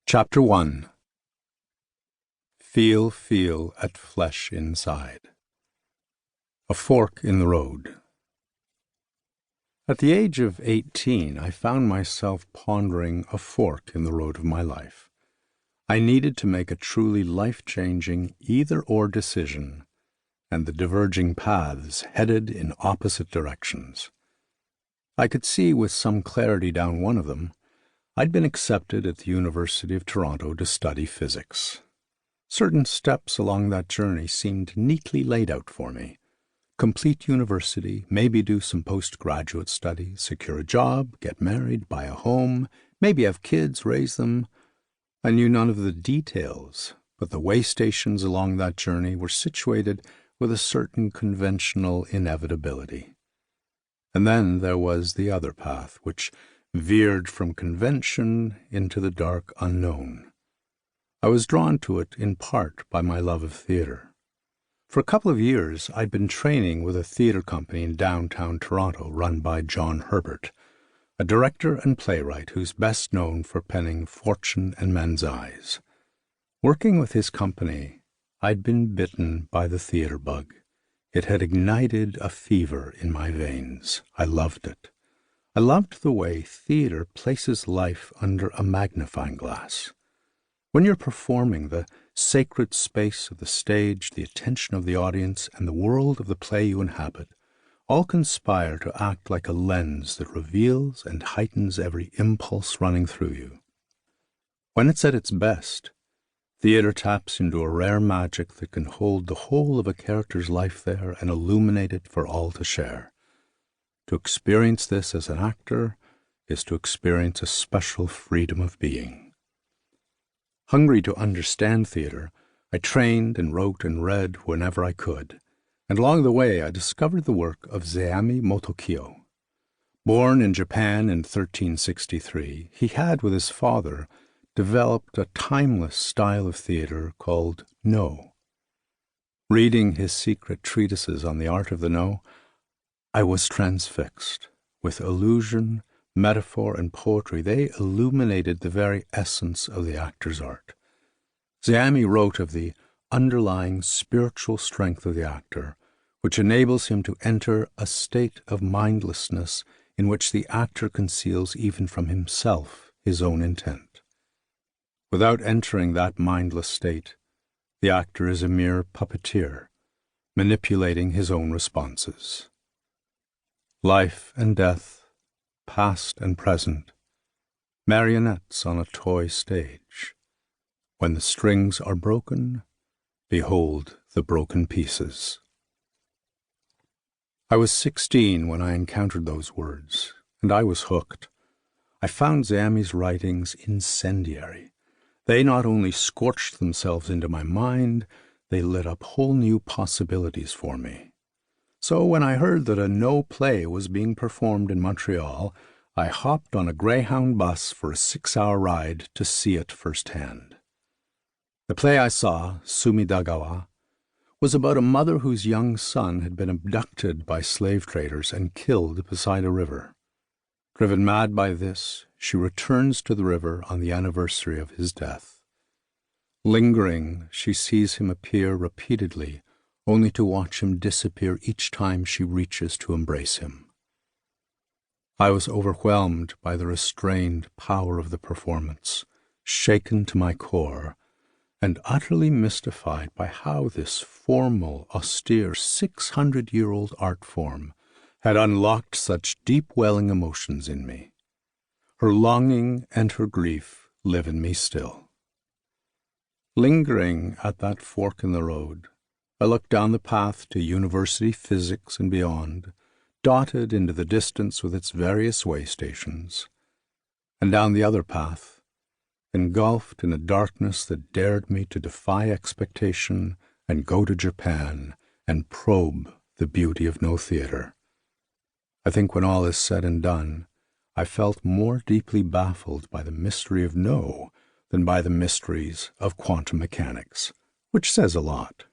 Chapter 1. Feel at flesh inside. A fork in the road. At the age of 18, I found myself pondering a fork in the road of my life. I needed to make a truly life-changing either-or decision, and the diverging paths headed in opposite directions. I could see with some clarity down one of them. I'd been accepted at the University of Toronto to study physics. Certain steps along that journey seemed neatly laid out for me. Complete university, maybe do some postgraduate study, secure a job, get married, buy a home, maybe have kids, raise them. I knew none of the details, but the way stations along that journey were situated with a certain conventional inevitability. And then there was the other path, which veered from convention into the dark unknown. I was drawn to it in part by my love of theater. For a couple of years, I'd been training with a theater company in downtown Toronto run by John Herbert, a director and playwright who's best known for penning Fortune and Men's Eyes. Working with his company, I'd been bitten by the theater bug. It had ignited a fever in my veins. I loved it. I loved the way theater places life under a magnifying glass. When you're performing, the sacred space of the stage, the attention of the audience, and the world of the play you inhabit all conspire to act like a lens that reveals and heightens every impulse running through you. When it's at its best, theater taps into a rare magic that can hold the whole of a character's life there and illuminate it for all to share. To experience this as an actor is to experience a special freedom of being. Hungry to understand theater, I trained and wrote and read whenever I could, and along the way I discovered the work of Zeami Motokyo. Born in Japan in 1363, he had, with his father, developed a timeless style of theater called no. Reading his secret treatises on the art of the no, I was transfixed. With illusion, metaphor, and poetry, they illuminated the very essence of the actor's art. Zeami wrote of the underlying spiritual strength of the actor, which enables him to enter a state of mindlessness in which the actor conceals even from himself his own intent. Without entering that mindless state, the actor is a mere puppeteer, manipulating his own responses. Life and death, past and present, marionettes on a toy stage. When the strings are broken, behold the broken pieces. I was 16 when I encountered those words, and I was hooked. I found Zeami's writings incendiary. They not only scorched themselves into my mind, they lit up whole new possibilities for me. So when I heard that a no play was being performed in Montreal, I hopped on a Greyhound bus for a 6-hour ride to see it firsthand. The play I saw, Sumidagawa, was about a mother whose young son had been abducted by slave traders and killed beside a river. Driven mad by this, she returns to the river on the anniversary of his death. Lingering, she sees him appear repeatedly, only to watch him disappear each time she reaches to embrace him. I was overwhelmed by the restrained power of the performance, shaken to my core, and utterly mystified by how this formal, austere, 600-year-old art form had unlocked such deep-welling emotions in me. Her longing and her grief live in me still. Lingering at that fork in the road, I looked down the path to university physics and beyond, dotted into the distance with its various way stations, and down the other path, engulfed in a darkness that dared me to defy expectation and go to Japan and probe the beauty of no theater. I think when all is said and done, I felt more deeply baffled by the mystery of no than by the mysteries of quantum mechanics, which says a lot.